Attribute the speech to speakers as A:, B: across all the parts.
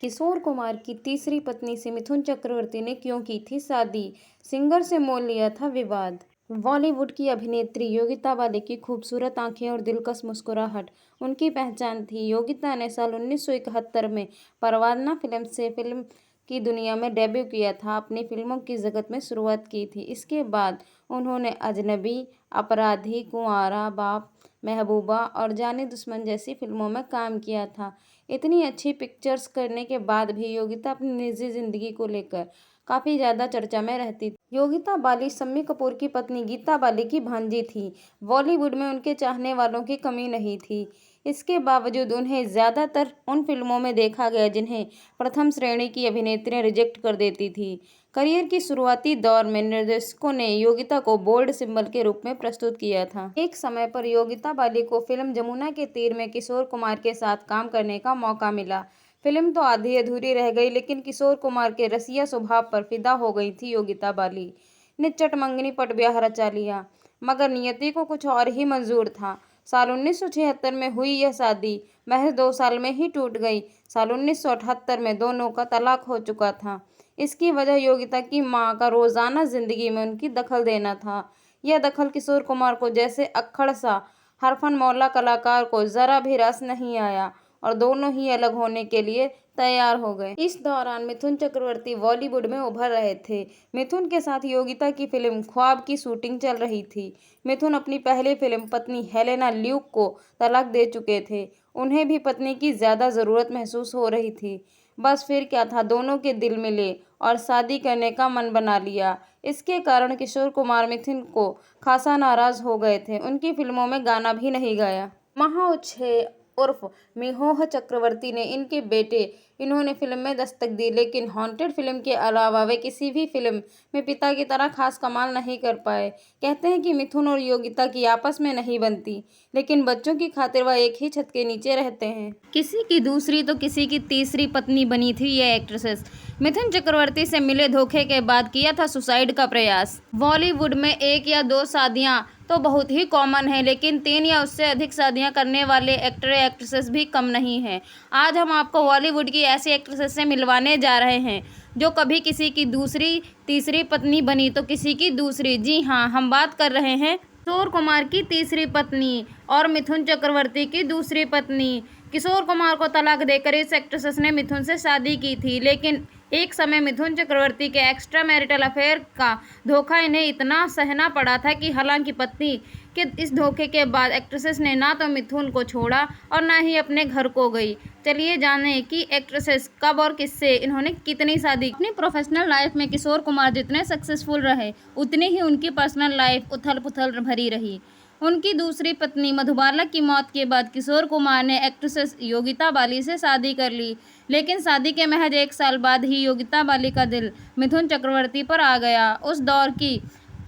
A: किशोर कुमार की तीसरी पत्नी से मिथुन चक्रवर्ती ने क्यों की थी शादी, सिंगर से मोल लिया था विवाद। बॉलीवुड की अभिनेत्री योगिता बाली की खूबसूरत आंखें और दिलकश मुस्कुराहट उनकी पहचान थी। योगिता ने साल 1971 में परवाना फिल्म से फिल्म की दुनिया में डेब्यू किया था। अपनी फिल्मों की जगत में शुरुआत की थी। इसके बाद उन्होंने अजनबी, अपराधी, कुंवारा, बाप, महबूबा और जाने दुश्मन जैसी फिल्मों में काम किया था। इतनी अच्छी पिक्चर्स करने के बाद भी योगिता अपनी निजी जिंदगी को लेकर काफी ज्यादा चर्चा में रहती थी। योगिता बाली शम्मी कपूर की पत्नी गीता बाली की भांजी थी। बॉलीवुड में उनके चाहने वालों की कमी नहीं थी। इसके बावजूद उन्हें ज्यादातर उन फिल्मों में देखा गया जिन्हें प्रथम श्रेणी की अभिनेत्रियां रिजेक्ट कर देती थी। करियर की शुरुआती दौर में निर्देशकों ने योगिता को बोल्ड सिंबल के रूप में प्रस्तुत किया था। एक समय पर योगिता बाली को फिल्म जमुना के तीर में किशोर कुमार के साथ काम करने का मौका मिला। फिल्म तो आधी अधूरी रह गई, लेकिन किशोर कुमार के रसिया स्वभाव पर फिदा हो गई थी योगिता बाली ने चट मंगनी पट ब्याह रचा लिया। मगर नियति को कुछ और ही मंजूर था। साल 1976 में हुई यह शादी महज 2 साल में ही टूट गई। साल 1978 में दोनों का तलाक हो चुका था। इसकी वजह योगिता की मां का रोजाना जिंदगी में उनकी दखल देना था। यह दखल किशोर कुमार को जैसे अक्खड़ सा हरफन मौला कलाकार को जरा भी रस नहीं आया और दोनों ही अलग होने के लिए तैयार हो गए। इस दौरान मिथुन चक्रवर्ती बॉलीवुड में उभर रहे थे। मिथुन के साथ योगिता की फिल्म ख्वाब की शूटिंग चल रही थी। मिथुन अपनी पहली फिल्म पत्नी हेलेना ल्यूक को तलाक दे चुके थे। उन्हें भी पत्नी की ज्यादा जरूरत महसूस हो रही थी। बस फिर क्या था, दोनों के दिल मिले और शादी करने का मन बना लिया। इसके कारण किशोर कुमार मिथुन को खासा नाराज हो गए थे। उनकी फिल्मों में गाना भी नहीं गाया। महाउच्छे उर्फ मिहोह चक्रवर्ती ने इनके बेटे इन्होंने फिल्म में दस्तक दी, लेकिन हॉन्टेड फिल्म के अलावा वे किसी भी फिल्म में पिता की तरह खास कमाल नहीं कर पाए। कहते हैं कि मिथुन और योगिता की आपस में नहीं बनती, लेकिन बच्चों की खातिर वह एक ही छत के नीचे रहते हैं। किसी की दूसरी तो किसी की तीसरी पत्नी बनी थी ये एक्ट्रेसेस। मिथुन चक्रवर्ती से मिले धोखे के बाद किया था सुसाइड का प्रयास। बॉलीवुड में 1 या 2 शादियां तो बहुत ही कॉमन है, लेकिन 3 या उससे अधिक शादियां करने वाले एक्टर या एक्ट्रेसेस भी कम नहीं हैं। आज हम आपको बॉलीवुड की ऐसी एक्ट्रेसेस से मिलवाने जा रहे हैं जो कभी किसी की दूसरी तीसरी पत्नी बनी तो किसी की दूसरी। जी हाँ, हम बात कर रहे हैं किशोर कुमार की तीसरी पत्नी और मिथुन चक्रवर्ती की दूसरी पत्नी। किशोर कुमार को तलाक देकर इस एक्ट्रेसेस ने मिथुन से शादी की थी, लेकिन एक समय मिथुन चक्रवर्ती के एक्स्ट्रा मैरिटल अफेयर का धोखा इन्हें इतना सहना पड़ा था कि हालांकि पत्नी के इस धोखे के बाद एक्ट्रेसेस ने ना तो मिथुन को छोड़ा और ना ही अपने घर को गई। चलिए जानें कि एक्ट्रेसेस कब और किससे इन्होंने कितनी शादी। अपनी प्रोफेशनल लाइफ में किशोर कुमार जितने सक्सेसफुल रहे, उतनी ही उनकी पर्सनल लाइफ उथल पुथल भरी रही। उनकी दूसरी पत्नी मधुबाला की मौत के बाद किशोर कुमार ने एक्ट्रेसेस योगिता बाली से शादी कर ली, लेकिन शादी के महज 1 साल बाद ही योगिता बाली का दिल मिथुन चक्रवर्ती पर आ गया। उस दौर की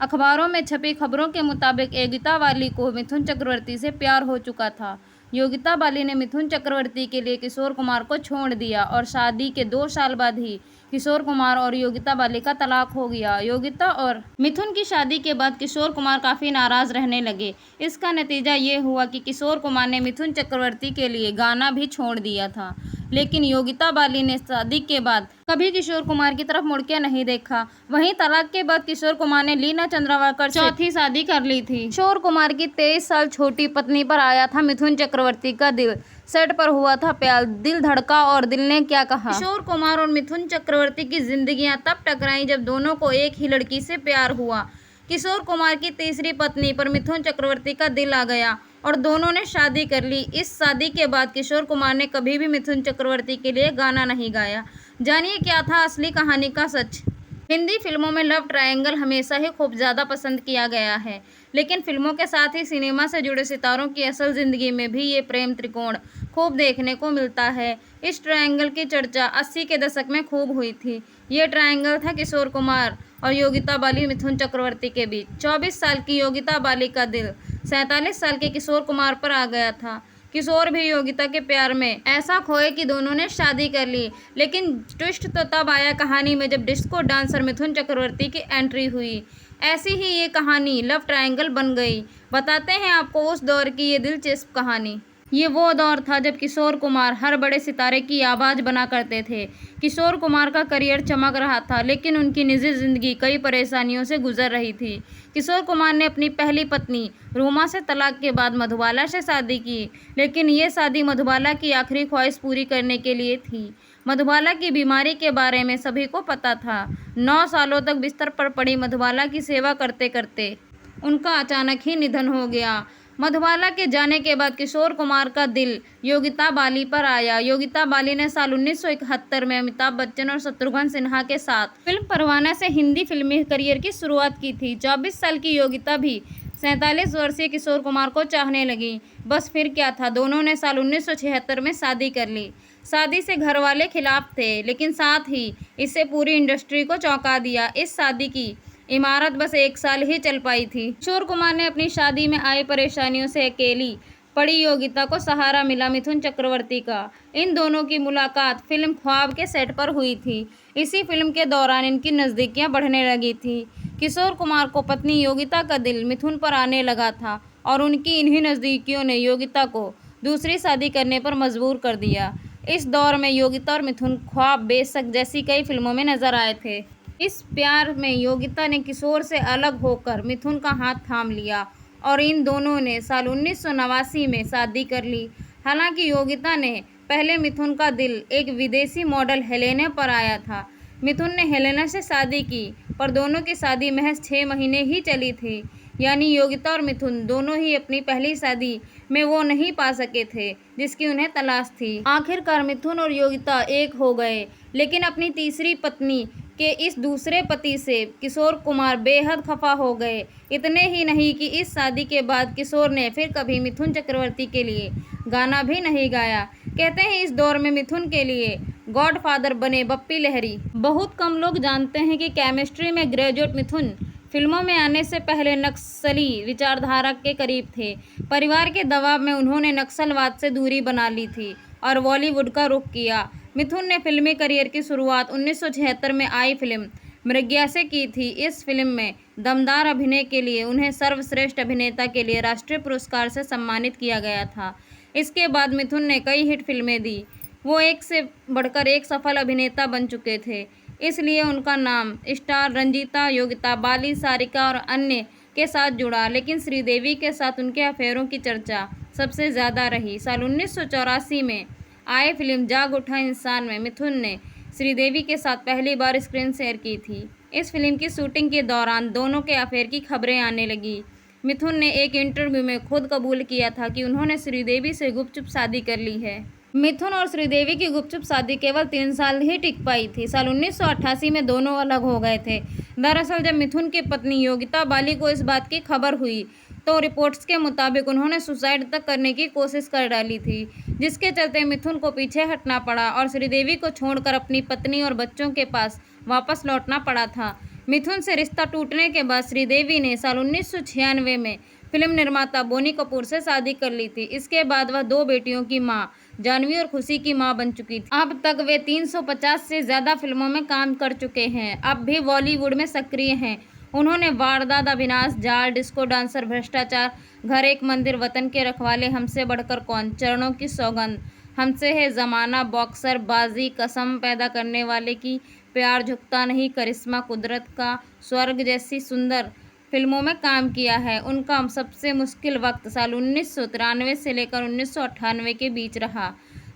A: अखबारों में छपी खबरों के मुताबिक योगिता बाली को मिथुन चक्रवर्ती से प्यार हो चुका था। योगिता बाली ने मिथुन चक्रवर्ती के लिए किशोर कुमार को छोड़ दिया और शादी के 2 साल बाद ही किशोर कुमार और योगिता बाली का तलाक हो गया। योगिता और मिथुन की शादी के बाद किशोर कुमार काफ़ी नाराज रहने लगे। इसका नतीजा ये हुआ कि किशोर कुमार ने मिथुन चक्रवर्ती के लिए गाना भी छोड़ दिया था, लेकिन योगिता बाली ने शादी के बाद कभी किशोर कुमार की तरफ मुड़ के नहीं देखा। वहीं तलाक के बाद किशोर कुमार ने लीना चंद्रावकर से चौथी शादी कर ली थी। किशोर कुमार की 23 साल छोटी पत्नी पर आया था मिथुन चक्रवर्ती का दिल। सेट पर हुआ था प्यार, दिल धड़का और दिल ने क्या कहा। किशोर कुमार और मिथुन चक्रवर्ती की जिंदगियां तब टकराई जब दोनों को एक ही लड़की से प्यार हुआ। किशोर कुमार की तीसरी पत्नी पर मिथुन चक्रवर्ती का दिल आ गया और दोनों ने शादी कर ली। इस शादी के बाद किशोर कुमार ने कभी भी मिथुन चक्रवर्ती के लिए गाना नहीं गाया। जानिए क्या था असली कहानी का सच। हिंदी फिल्मों में लव ट्रायंगल हमेशा ही खूब ज़्यादा पसंद किया गया है, लेकिन फिल्मों के साथ ही सिनेमा से जुड़े सितारों की असल ज़िंदगी में भी ये प्रेम त्रिकोण खूब देखने को मिलता है। इस ट्रायंगल की चर्चा 80 के दशक में खूब हुई थी। ये ट्रायंगल था किशोर कुमार और योगिता बाली मिथुन चक्रवर्ती के बीच। 24 साल की योगिता बाली का दिल 47 साल के किशोर कुमार पर आ गया था। किशोर भी योगिता के प्यार में ऐसा खोए कि दोनों ने शादी कर ली, लेकिन ट्विस्ट तो तब आया कहानी में जब डिस्को डांसर मिथुन चक्रवर्ती की एंट्री हुई। ऐसी ही ये कहानी लव ट्रायंगल बन गई। बताते हैं आपको उस दौर की ये दिलचस्प कहानी। ये वो दौर था जब किशोर कुमार हर बड़े सितारे की आवाज़ बना करते थे। किशोर कुमार का करियर चमक रहा था, लेकिन उनकी निजी ज़िंदगी कई परेशानियों से गुजर रही थी। किशोर कुमार ने अपनी पहली पत्नी रूमा से तलाक के बाद मधुबाला से शादी की, लेकिन ये शादी मधुबाला की आखिरी ख्वाहिश पूरी करने के लिए थी। मधुबाला की बीमारी के बारे में सभी को पता था। 9 सालों तक बिस्तर पर पड़ी मधुबाला की सेवा करते करते उनका अचानक ही निधन हो गया। मधुबाला के जाने के बाद किशोर कुमार का दिल योगिता बाली पर आया। योगिता बाली ने साल 1971 में अमिताभ बच्चन और शत्रुघ्न सिन्हा के साथ फिल्म परवाना से हिंदी फिल्मी करियर की शुरुआत की थी। 24 साल की योगिता भी 47 वर्षीय किशोर कुमार को चाहने लगी। बस फिर क्या था, दोनों ने साल 1976 में शादी कर ली। शादी से घर वाले खिलाफ थे, लेकिन साथ ही इससे पूरी इंडस्ट्री को चौंका दिया। इस शादी की इमारत बस 1 साल ही चल पाई थी। किशोर कुमार ने अपनी शादी में आई परेशानियों से अकेली पड़ी योगिता को सहारा मिला मिथुन चक्रवर्ती का। इन दोनों की मुलाकात फिल्म ख्वाब के सेट पर हुई थी। इसी फिल्म के दौरान इनकी नज़दीकियां बढ़ने लगी थी। किशोर कुमार को पत्नी योगिता का दिल मिथुन पर आने लगा था और उनकी इन्हीं नज़दीकियों ने योगिता को दूसरी शादी करने पर मजबूर कर दिया। इस दौर में योगिता और मिथुन ख्वाब, बेशक जैसी कई फिल्मों में नजर आए थे। इस प्यार में योगिता ने किशोर से अलग होकर मिथुन का हाथ थाम लिया और इन दोनों ने साल 1989 में शादी कर ली। हालांकि योगिता ने पहले मिथुन का दिल एक विदेशी मॉडल हेलेना पर आया था। मिथुन ने हेलेना से शादी की, पर दोनों की शादी महज 6 महीने ही चली थी। यानी योगिता और मिथुन दोनों ही अपनी पहली शादी में वो नहीं पा सके थे जिसकी उन्हें तलाश थी। आखिरकार मिथुन और योगिता एक हो गए, लेकिन अपनी तीसरी पत्नी के इस दूसरे पति से किशोर कुमार बेहद खफा हो गए। इतने ही नहीं कि इस शादी के बाद किशोर ने फिर कभी मिथुन चक्रवर्ती के लिए गाना भी नहीं गाया। कहते हैं इस दौर में मिथुन के लिए गॉडफादर बने बप्पी लहरी। बहुत कम लोग जानते हैं कि केमिस्ट्री में ग्रेजुएट मिथुन फिल्मों में आने से पहले नक्सली विचारधारा के करीब थे। परिवार के दबाव में उन्होंने नक्सलवाद से दूरी बना ली थी और बॉलीवुड का रुख किया। मिथुन ने फिल्मी करियर की शुरुआत 1976 में आई फिल्म मृग्या से की थी। इस फिल्म में दमदार अभिनय के लिए उन्हें सर्वश्रेष्ठ अभिनेता के लिए राष्ट्रीय पुरस्कार से सम्मानित किया गया था। इसके बाद मिथुन ने कई हिट फिल्में दी। वो एक से बढ़कर एक सफल अभिनेता बन चुके थे, इसलिए उनका नाम स्टार रंजीता, योगिता बाली, सारिका और अन्य के साथ जुड़ा। लेकिन श्रीदेवी के साथ उनके अफेयरों की चर्चा सबसे ज़्यादा रही। साल 1984 में आए फिल्म जाग उठा इंसान में मिथुन ने श्रीदेवी के साथ पहली बार स्क्रीन शेयर की थी। इस फिल्म की शूटिंग के दौरान दोनों के अफेयर की खबरें आने लगी। मिथुन ने एक इंटरव्यू में खुद कबूल किया था कि उन्होंने श्रीदेवी से गुपचुप शादी कर ली है। मिथुन और श्रीदेवी की गुपचुप शादी केवल 3 साल ही टिक पाई थी। साल 1988 में दोनों अलग हो गए थे। दरअसल जब मिथुन की पत्नी योगिता बाली को इस बात की खबर हुई तो रिपोर्ट्स के मुताबिक उन्होंने सुसाइड तक करने की कोशिश कर डाली थी, जिसके चलते मिथुन को पीछे हटना पड़ा और श्रीदेवी को छोड़कर अपनी पत्नी और बच्चों के पास वापस लौटना पड़ा था। मिथुन से रिश्ता टूटने के बाद श्रीदेवी ने साल 1996 में फिल्म निर्माता बोनी कपूर से शादी कर ली थी। इसके बाद वह 2 बेटियों की मां जानवी और खुशी की मां बन चुकी थी। अब तक वे 350 से ज़्यादा फिल्मों में काम कर चुके हैं। अब भी बॉलीवुड में सक्रिय हैं। उन्होंने वारदात, अविनाश, जाल, डिस्को डांसर, भ्रष्टाचार, घर एक मंदिर, वतन के रखवाले, हमसे बढ़कर कौन, चरणों की सौगंध, हमसे है ज़माना, बॉक्सर, बाजी, कसम पैदा करने वाले की, प्यार झुकता नहीं, करिश्मा, कुदरत का, स्वर्ग जैसी सुंदर फिल्मों में काम किया है। उनका सबसे मुश्किल वक्त साल 1993 से लेकर 1998 के बीच रहा,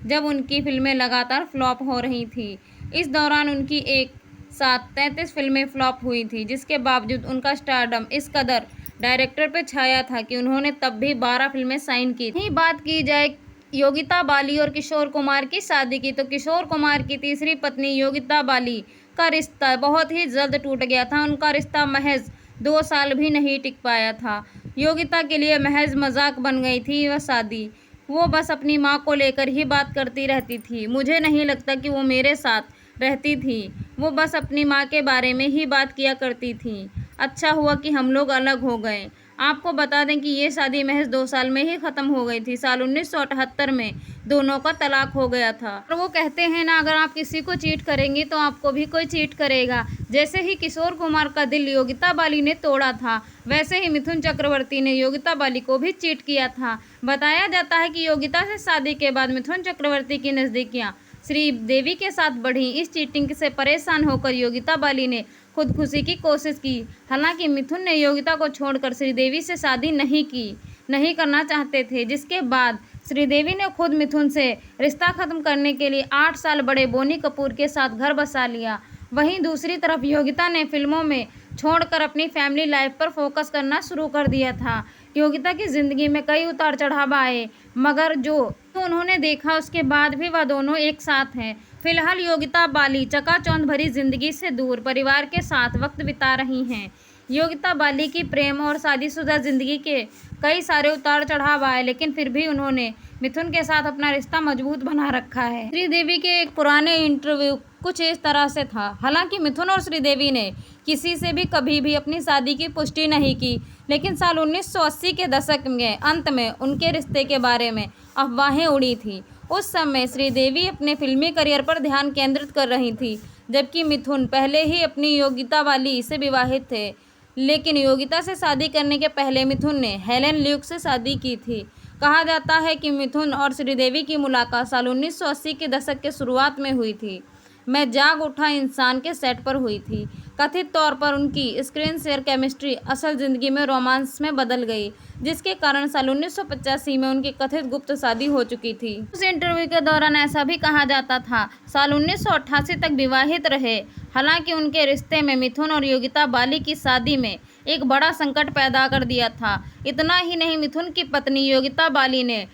A: जब उनकी फिल्में लगातार फ्लॉप हो रही थी। इस दौरान उनकी एक साथ 33 फिल्में फ्लॉप हुई थी, जिसके बावजूद उनका स्टारडम इस कदर डायरेक्टर पर छाया था कि उन्होंने तब भी 12 फिल्में साइन की। यही बात की जाए योगिता बाली और किशोर कुमार की शादी की, तो किशोर कुमार की तीसरी पत्नी योगिता बाली का रिश्ता बहुत ही जल्द टूट गया था। उनका रिश्ता महज 2 साल भी नहीं टिक पाया था। योगिता के लिए महज मजाक बन गई थी वह शादी। वो बस अपनी माँ को लेकर ही बात करती रहती थी। मुझे नहीं लगता कि वो मेरे साथ रहती थी, वो बस अपनी माँ के बारे में ही बात किया करती थी। अच्छा हुआ कि हम लोग अलग हो गए। आपको बता दें कि ये शादी महज 2 साल में ही ख़त्म हो गई थी। साल 1978 में दोनों का तलाक हो गया था। और वो कहते हैं ना, अगर आप किसी को चीट करेंगी तो आपको भी कोई चीट करेगा। जैसे ही किशोर कुमार का दिल योगिता बाली ने तोड़ा था, वैसे ही मिथुन चक्रवर्ती ने योगिता बाली को भी चीट किया था। बताया जाता है कि योगिता से शादी के बाद मिथुन चक्रवर्ती की नज़दीकियाँ श्रीदेवी के साथ बढ़ी। इस चीटिंग से परेशान होकर योगिता बाली ने खुदकुशी की कोशिश की। हालांकि मिथुन ने योगिता को छोड़कर श्रीदेवी से शादी नहीं करना चाहते थे, जिसके बाद श्रीदेवी ने खुद मिथुन से रिश्ता खत्म करने के लिए 8 साल बड़े बोनी कपूर के साथ घर बसा लिया। वहीं दूसरी तरफ योगिता ने फिल्मों में छोड़कर अपनी फैमिली लाइफ पर फोकस करना शुरू कर दिया था। योगिता की ज़िंदगी में कई उतार चढ़ाव आए, मगर जो उन्होंने देखा उसके बाद भी वह दोनों एक साथ हैं। फिलहाल योगिता बाली चकाचौंध भरी जिंदगी से दूर परिवार के साथ वक्त बिता रही हैं। योगिता बाली की प्रेम और शादीशुदा जिंदगी के कई सारे उतार चढ़ाव आए, लेकिन फिर भी उन्होंने मिथुन के साथ अपना रिश्ता मजबूत बना रखा है। श्रीदेवी के एक पुराने इंटरव्यू कुछ इस तरह से था। हालांकि मिथुन और श्रीदेवी ने किसी से भी कभी भी अपनी शादी की पुष्टि नहीं की, लेकिन साल 1980 के दशक के अंत में उनके रिश्ते के बारे में अफवाहें उड़ी थी। उस समय श्रीदेवी अपने फिल्मी करियर पर ध्यान केंद्रित कर रही थी, जबकि मिथुन पहले ही अपनी योगिता बाली से विवाहित थे। लेकिन योगिता से शादी करने के पहले मिथुन ने हेलेन ल्यूक से शादी की थी। कहा जाता है कि मिथुन और श्रीदेवी की मुलाकात साल 1980 के दशक के शुरुआत में हुई थी। मैं जाग उठा इंसान के सेट पर हुई थी। कथित तौर पर उनकी स्क्रीन शेयर केमिस्ट्री असल ज़िंदगी में रोमांस में बदल गई, जिसके कारण साल 1985 में उनकी कथित गुप्त शादी हो चुकी थी। उस इंटरव्यू के दौरान ऐसा भी कहा जाता था साल 1988 तक विवाहित रहे। हालांकि उनके रिश्ते में मिथुन और योगिता बाली की शादी में एक बड़ा संकट पैदा कर दिया था। इतना ही नहीं, मिथुन की पत्नी योगिता बाली ने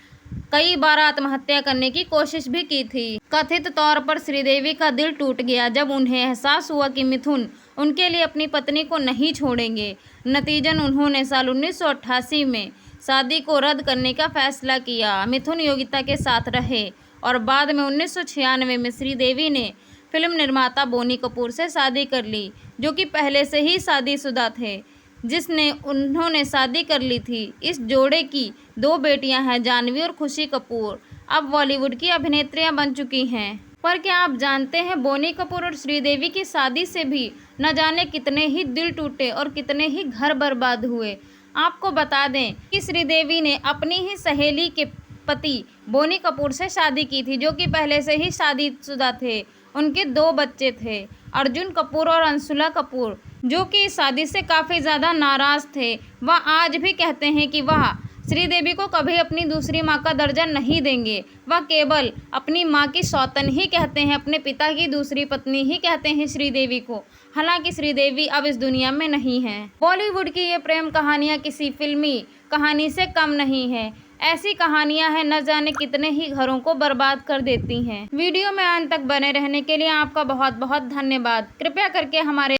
A: कई बार आत्महत्या करने की कोशिश भी की थी। कथित तौर पर श्रीदेवी का दिल टूट गया जब उन्हें एहसास हुआ कि मिथुन उनके लिए अपनी पत्नी को नहीं छोड़ेंगे। नतीजन उन्होंने साल 1988 में शादी को रद्द करने का फैसला किया। मिथुन योगिता के साथ रहे और बाद में 1996 में श्रीदेवी ने फिल्म निर्माता बोनी कपूर से शादी कर ली, जो कि पहले से ही शादीशुदा थे, जिसने उन्होंने शादी कर ली थी। इस जोड़े की 2 बेटियां हैं, जानवी और खुशी कपूर। अब बॉलीवुड की अभिनेत्रियां बन चुकी हैं। पर क्या आप जानते हैं, बोनी कपूर और श्रीदेवी की शादी से भी न जाने कितने ही दिल टूटे और कितने ही घर बर्बाद हुए। आपको बता दें कि श्रीदेवी ने अपनी ही सहेली के पति बोनी कपूर से शादी की थी, जो कि पहले से ही शादीशुदा थे। उनके 2 बच्चे थे, अर्जुन कपूर और अंशुला कपूर, जो कि इस शादी से काफ़ी ज़्यादा नाराज़ थे। वह आज भी कहते हैं कि वह श्रीदेवी को कभी अपनी दूसरी मां का दर्जा नहीं देंगे। वह केवल अपनी मां की सौतन ही कहते हैं, अपने पिता की दूसरी पत्नी ही कहते हैं श्रीदेवी को। हालांकि श्रीदेवी अब इस दुनिया में नहीं है। बॉलीवुड की ये प्रेम कहानियाँ किसी फिल्मी कहानी से कम नहीं है। ऐसी कहानियां हैं न जाने कितने ही घरों को बर्बाद कर देती हैं। वीडियो में अंत तक बने रहने के लिए आपका बहुत बहुत धन्यवाद। कृपया करके हमारे